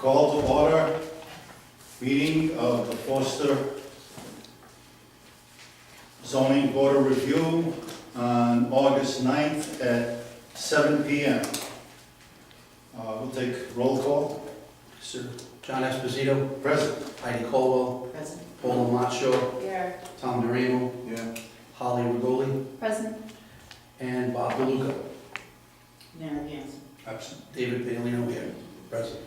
Call to order meeting of the Foster Zoning Board of Review on August 9th at 7 p.m. We'll take roll call. Sir John Esposito, Present. Heidi Colwell, Present. Paula Macho, Here. Tom Duramo, Yeah. Holly Regoli, Present. and Bob DeLuca. Mary Hanson. Absent. David Bailino here, present.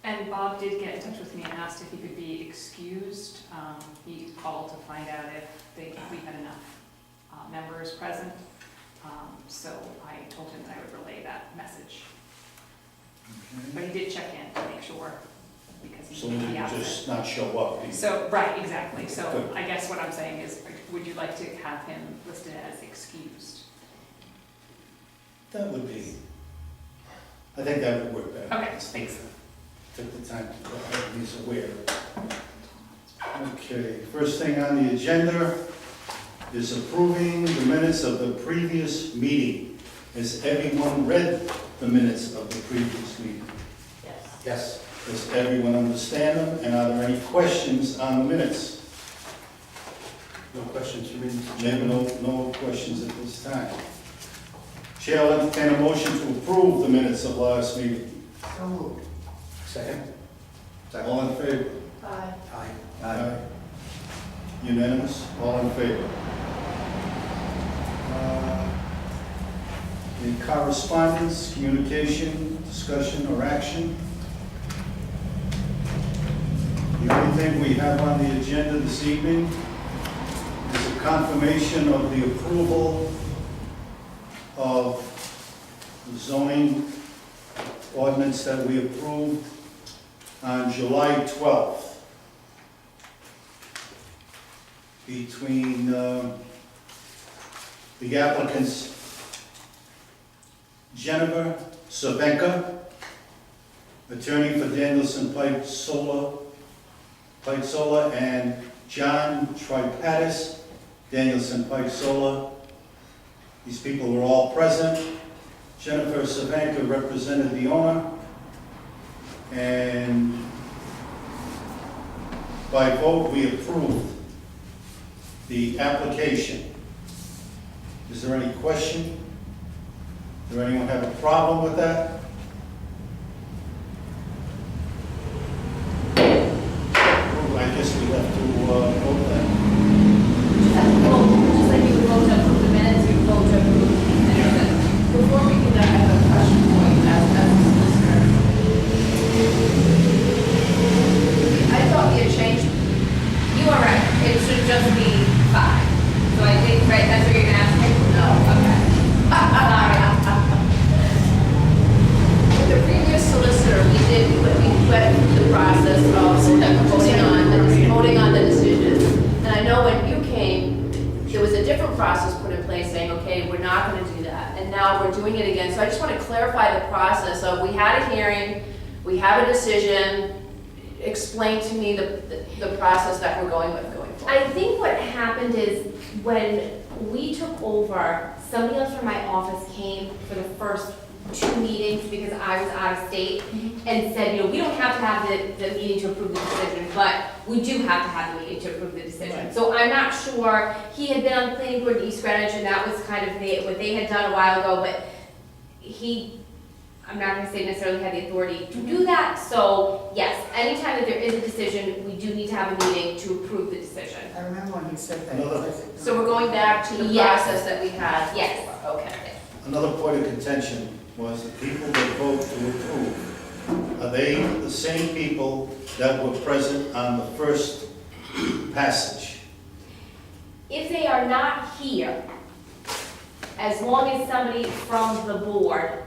And Bob did get in touch with me and asked if he could be excused. He called to find out if we had enough members present. So I told him that I would relay that message. But he did check in to make sure, because So he we may be can absent. just not show up. So, right, exactly. So Good. I guess what I'm saying is, would you like to have him listed as excused? That would be, I think that would work better. Okay, thanks. Took the time to go ahead, he's aware. Okay, first thing on the agenda is approving the minutes of the previous meeting. Has everyone read the minutes of the previous meeting? Yes. Yes. Does everyone understand them, and are there any questions on the minutes? No questions from me? Maybe no questions at this time. Chair will entertain a motion to approve the minutes of last meeting. So moved. Second? All in favor? Aye. Aye. Unanimous, all in favor. Any correspondence, communication, discussion, or action? The only thing we have on the agenda this evening is a confirmation of the approval of the zoning ordinance that we approved on July 12th. Between the applicants Jennifer Cervenka, attorney for Danielson Pike Solar, and John Tripatis, Danielson Pike Solar. These people were all present. Jennifer Cervenka represented the owner, and by vote we approved the application. Is there any question? Does anyone have a problem with that? I guess we have to vote then. Just have to vote, just like you would vote to approve the minutes, you would vote to approve the minutes. Before we do that, I have a question for you as a solicitor. I thought we had changed, you are right, it should just be 5. So I think, right, that's what you're gonna ask me? No, okay. Sorry. With the previous solicitor, we went through the process of voting on the decision. And I know when you came, there was a different process put in place saying, okay, we're not gonna do that. And now we're doing it again. So I just want to clarify the process of, we had a hearing, we have a decision. Explain to me the process that we're going with going forward. I think what happened is when we took over, somebody else from my office came for the first 2 meetings because I was out of state and said, we don't have to have the meeting to approve the decision, but we do have to have the meeting to approve the decision. Right. So I'm not sure, he had been on the planning board in East Greenwich and that was kind of what they had done a while ago, but I'm not gonna say necessarily had the authority to do that, so yes, anytime that there is a decision, we do need to have a meeting to approve the decision. I remember when he said that. Another- So we're going back to the Yes. process that we had. Yes. Okay. Another point of contention was the people that vote to approve, are they the same people that were present on the first passage? If they are not here, as long as somebody from the board,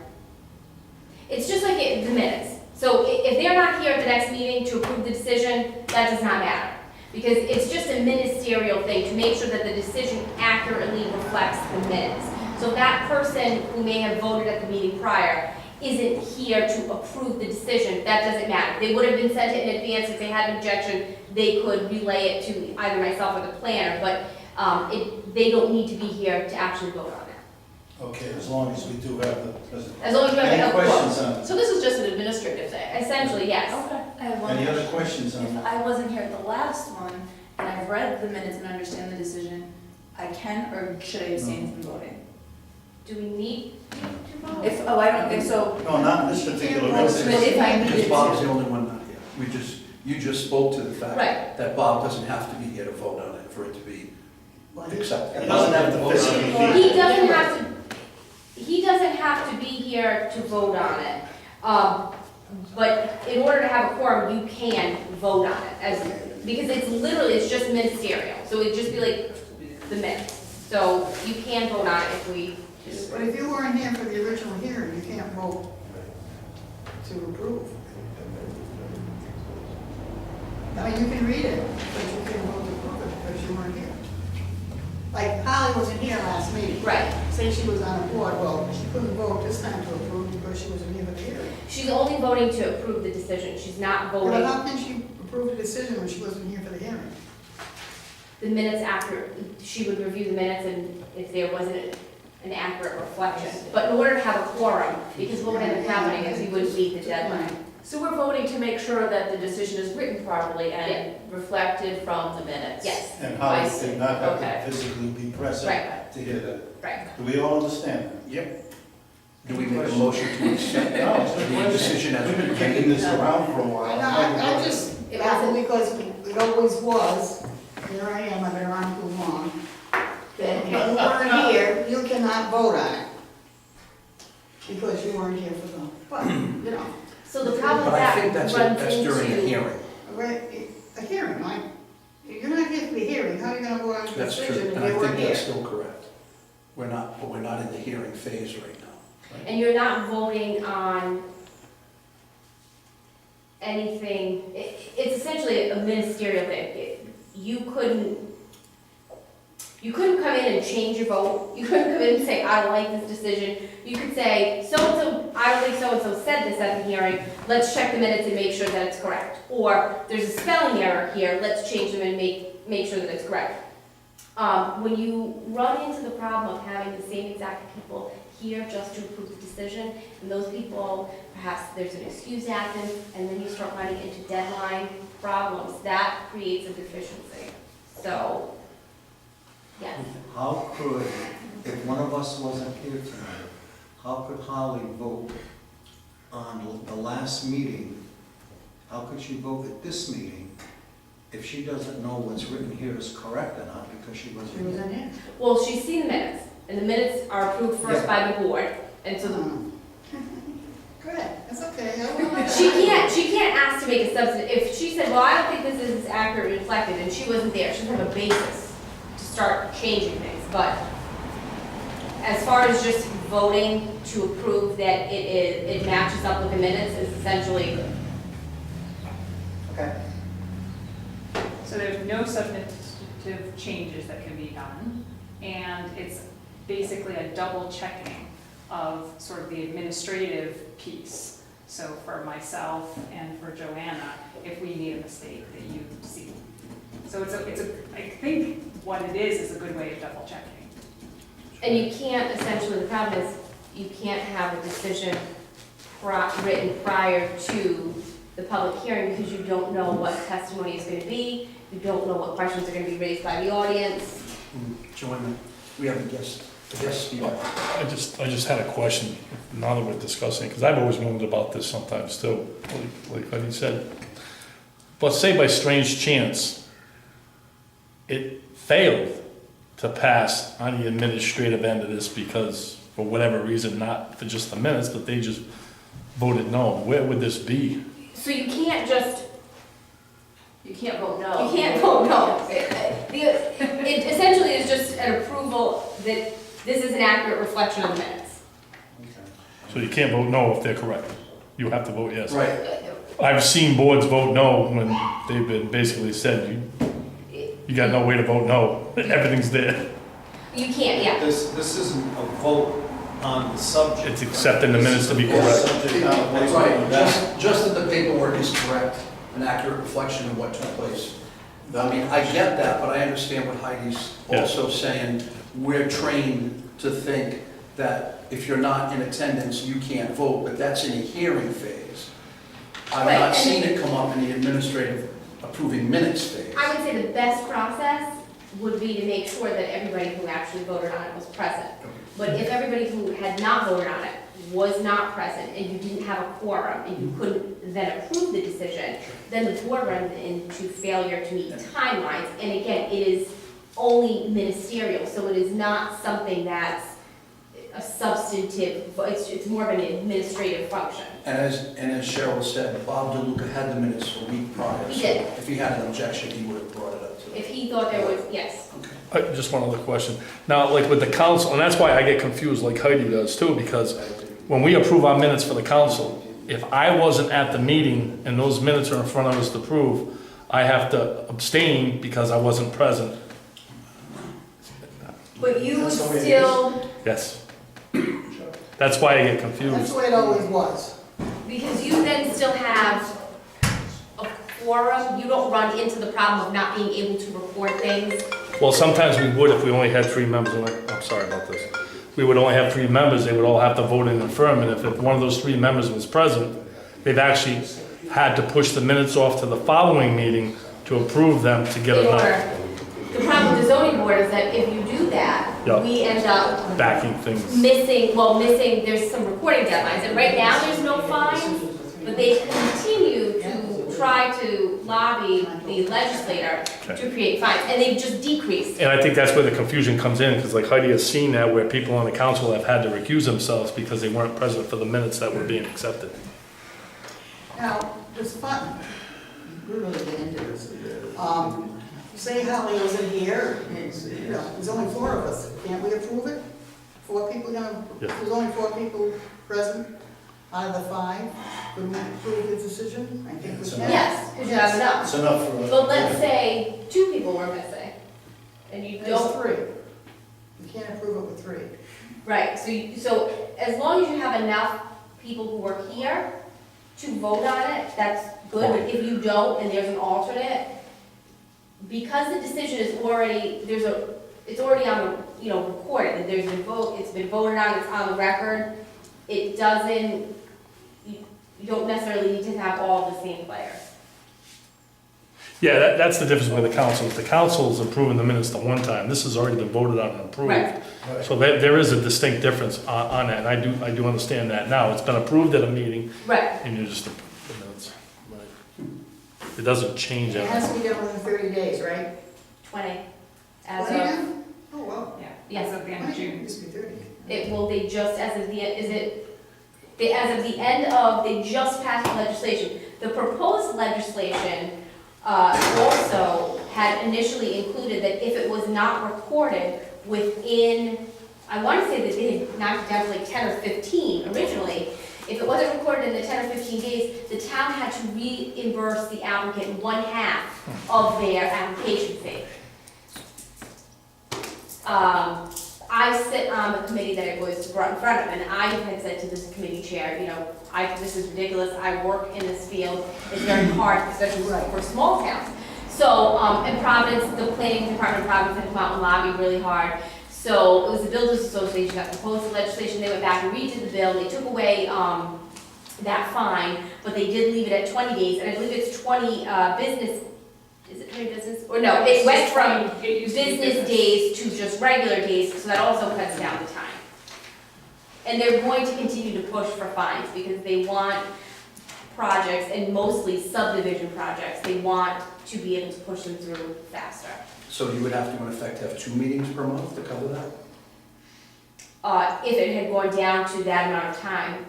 it's just like the minutes. So if they're not here at the next meeting to approve the decision, that does not matter. Because it's just a ministerial thing to make sure that the decision accurately reflects the minutes. So if that person who may have voted at the meeting prior isn't here to approve the decision, that doesn't matter. They would have been sent it in advance. If they had an objection, they could relay it to either myself or the planner, but they don't need to be here to actually vote on it. Okay, as long as we do have the president. As long as you have Any a questions on it? So this is just an administrative thing. Essentially, essentially, yes. I have one Any other question. questions on If that? I wasn't here at the last one, and I've read the minutes and understand the decision, I can, or should I abstain from voting? Do we need to vote? I don't think so. No, not in this particular But instance. if I Because needed Bob's to. the only one not here. You just spoke to the fact Right. that Bob doesn't have to be here to vote on it for it to be accepted. He doesn't have to physically be here. He doesn't have to be here to vote on it. But in order to have a quorum, you can vote on it because it's just ministerial. So it'd just be like the minutes. So you can vote on it if we. But if you weren't here for the original hearing, you can't vote to approve. I mean, you can read it, but you can't vote to approve it because you weren't here. Like Holly wasn't here last meeting. Right. Say she was on a board, well, she couldn't vote this time to approve because she wasn't here for the hearing. She's only voting to approve the decision. She's not Well, voting how can she approve a decision when she wasn't here for the hearing? the minutes after. She would review the minutes and if there wasn't an accurate reflection. But in order to have a quorum, because what would end up happening is we would meet the deadline. So we're voting to make sure that the decision is written properly and reflected from the minutes? Yes, And Holly I see. did not have Okay. to physically be present right, to hear that. right. Do we all understand that? Yep. Do we make a motion to accept No, it's a the question. decision as We've been written? kicking this around for a while. I just, It baffled because it always was, here I am, I've been around too long, that if you weren't here, you cannot vote on it. Because you weren't here for the, but, you know, So the problem But with I that think that's runs during a into, hearing. a hearing, like, you're not here for the hearing, how are you gonna vote on the That's true, decision if and I you weren't think that's here? still correct. We're not in the hearing phase right now. and you're not voting on anything, it's essentially a ministerial thing. You couldn't come in and change your vote. You couldn't come in and say, I like this decision. You could say, so-and-so, I believe so-and-so said this at the hearing, let's check the minutes and make sure that it's correct. Or, there's a spelling error here, let's change them and make sure that it's correct. When you run into the problem of having the same exact people here just to approve the decision, and those people, perhaps there's an excuse absence, and then you start running into deadline problems, that creates a deficiency. So, yes. How could, if one of us wasn't here tonight, how could Holly vote on the last meeting? How could she vote at this meeting if she doesn't know what's written here is correct or not because she She wasn't was here? in here? Well, she's seen the minutes, and the minutes are approved first Yeah. by the board, and so Good, that's okay. she can't ask to make a substitute. If she said, well, I don't think this is accurately reflected, and she wasn't there, she doesn't have a basis to start changing things, but as far as just voting to approve that it matches up with the minutes is essentially, Okay. So there's no substantive changes that can be done, and it's basically a double checking of sort of the administrative piece. So for myself and for Joanna, if we need a mistake that you see. So I think what it is a good way of double checking. and you can't, essentially, the problem is, you can't have a decision written prior to the public hearing because you don't know what testimony is going to be, you don't know what questions are going to be raised by the audience. Joanna, we have a guest speaker. I just had a question, now that we're discussing, because I've always wondered about this sometimes too, like Eddie said. But say by strange chance, it failed to pass on the administrative end of this because, for whatever reason, not for just the minutes, but they just voted no, where would this be? So you can't just, You can't vote no. you can't vote no. It essentially is just an approval that this is an accurate reflection of the minutes. So you can't vote no if they're correct, you have to vote yes. Right. I've seen boards vote no when they've been basically said, you got no way to vote no, everything's there. You can't, yeah. This isn't a vote on the subject. It's accepting the minutes to be This is a correct. Subject on the That's paper. right, just that the paperwork is correct, an accurate reflection of what took place. I mean, I get that, but I understand what Heidi's Yeah. also saying. We're trained to think that if you're not in attendance, you can't vote, but that's in a hearing phase. I've Right, not and- seen it come up in the administrative approving minutes phase. I would say the best process would be to make sure that everybody who actually voted on it was present. But if everybody who had not voted on it was not present, and you didn't have a quorum, and you couldn't then approve the decision, then the board runs into failure to meet timelines. And again, it is only ministerial, so it is not something that's a substantive, it's more of an administrative function. And as Cheryl said, Bob DeLuca had the minutes a week prior. He so did. If he had an objection, he would have brought it up to them. If he thought there was, yes. Just one other question. Now, like with the council, and that's why I get confused, like Heidi does too, because when we approve our minutes for the council, if I wasn't at the meeting and those minutes are in front of us to approve, I have to abstain because I wasn't present. But you would That's the way it still, Yes. That's why I get That's confused. the way it always was. because you then still have a quorum, you don't run into the problem of not being able to record things. Well, sometimes we would if we only had 3 members. I'm sorry about this. We would only have 3 members, they would all have to vote in affirmative. If one of those 3 members was present, they've actually had to push the minutes off to the following meeting to approve them to get In enough order. The problem with the zoning board is that if you do that, Yeah. we end up backing things. missing, there's some recording deadlines. And right now, there's no fines, but they continue to try to lobby the legislator to create fines, and they've just decreased. And I think that's where the confusion comes in, because like Heidi has seen that where people on the council have had to recuse themselves because they weren't present for the minutes that were being accepted. Now, this fun, we're really getting into this. Say Holly wasn't here, you know, there's only 4 of us, can't we approve it? 4 people, Yeah. there's only 4 people present out of the 5, would we approve the decision? I think we can. Yes, because you have enough. It's enough for. But let's say 2 people were missing, and you There's don't, 3. You can't approve it with 3. right, so as long as you have enough people who were here to vote on it, that's good, but if you don't, and there's an alternate, because the decision is already, it's already on the, recorded, that there's been it's been voted on, it's on the record, it doesn't, you don't necessarily need to have all the same players. Yeah, that's the difference with the council. The council's approving the minutes the one time. This has already been voted on and approved. Right. So there is a distinct difference on that, and I do understand that now. It's been approved at a meeting, Right, and you just approve the minutes. It doesn't change It anything. has to be done within 30 days, right? 20, as 20 of, now? Oh, wow. Yeah, Yes. as of the end of It June. used to be 30. they just, as of the, as of the end of, they just passed legislation. The proposed legislation also had initially included that if it was not recorded within, I want to say that they had knocked it down to like 10 or 15 originally. If it wasn't recorded in the 10 or 15 days, the town had to reimburse the applicant 1/2 of their application fee. I sit on the committee that it was brought in front of, and I had said to this committee chair, this is ridiculous, I work in this field, it's very hard, especially for small towns. So, and Providence, the planning department of Providence had come out and lobbied really hard. So it was the Builders Association that proposed the legislation, they went back and redid the bill, they took away, that fine, but they did leave it at 20 days, and I believe it's 20, business, is it 20 business? Or no, it went from It used to be business days to just regular days, so that also cuts down the time. And they're going to continue to push for fines, because they want projects, and mostly subdivision projects, they want to be able to push them through faster. So you would have to, in effect, have 2 meetings per month to cover that? If it had gone down to that amount of time,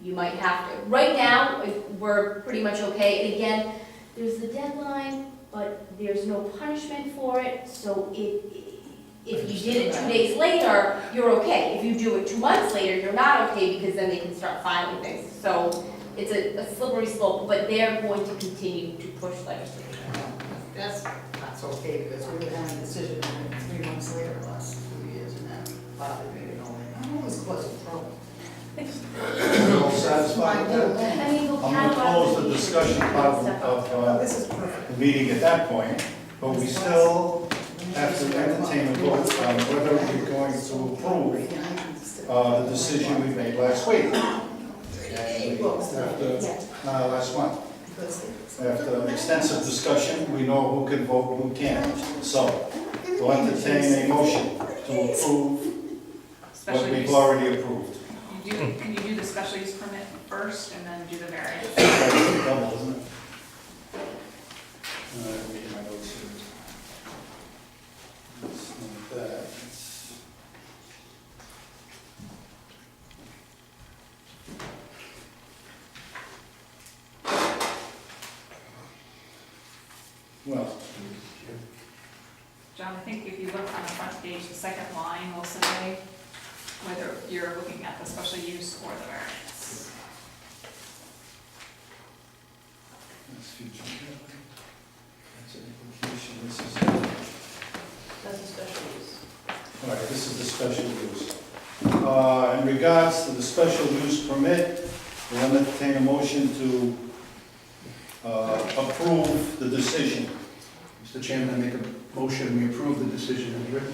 you might have to. Right now, we're pretty much okay, and again, there's the deadline, but there's no punishment for it, so if you did it 2 days later, you're okay. If you do it 2 months later, you're not okay, because then they can start filing things. So it's a slippery slope, but they're going to continue to push legislation. That's okay, because we would have a decision 3 months later, last 2 years, and that bothered me, I'm always causing trouble. We're all satisfied with that? I mean, we'll I'm going to close the discussion part of This is perfect. the meeting at that point, but we still have to entertain a vote on whether we're going to approve the decision we made last week. April. last month. Because After extensive discussion, we know who can vote and who can't. So, we'll entertain a motion to approve Special what we've use. already approved. Can you do the special use permit first and then do the variance? That's double, isn't it? Let me get my notes here. It's not that. It's- Well, John, I think if you look on the front page, the second line will say whether you're looking at the special use or the variance. that's future. That's an implication. This is, That's a special use. all right, this is the special use. In regards to the special use permit, we'll entertain a motion to approve the decision. Mr. Chairman, I make a motion, we approve the decision as written.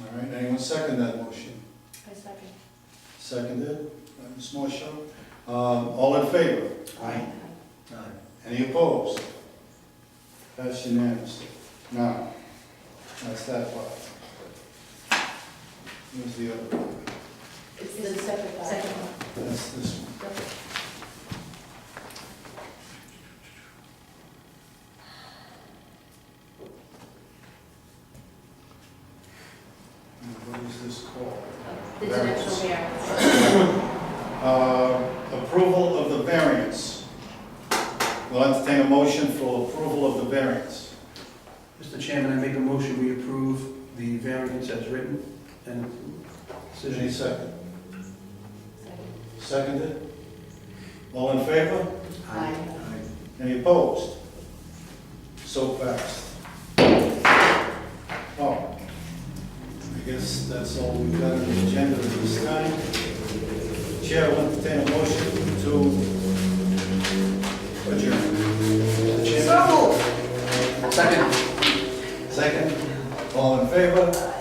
All right, anyone second that motion? I second. Seconded, by Ms. Marshall. All in favor? Aye. Any opposed? Passed unanimously. Now, that's that part. Where's the other one? It's the separate part. Second one. That's this one. And what is this called? The dimensional variance. Approval of the variance. We'll entertain a motion for approval of the variance. Mr. Chairman, I make a motion, we approve the variance as written and Any decision. second? Second. Seconded? All in favor? Aye. Any opposed? So passed. Oh, I guess that's all we've got on the agenda at this time. Chair will entertain a motion to adjourn. Mr. Chairman. So moved. Second. Second? All in favor?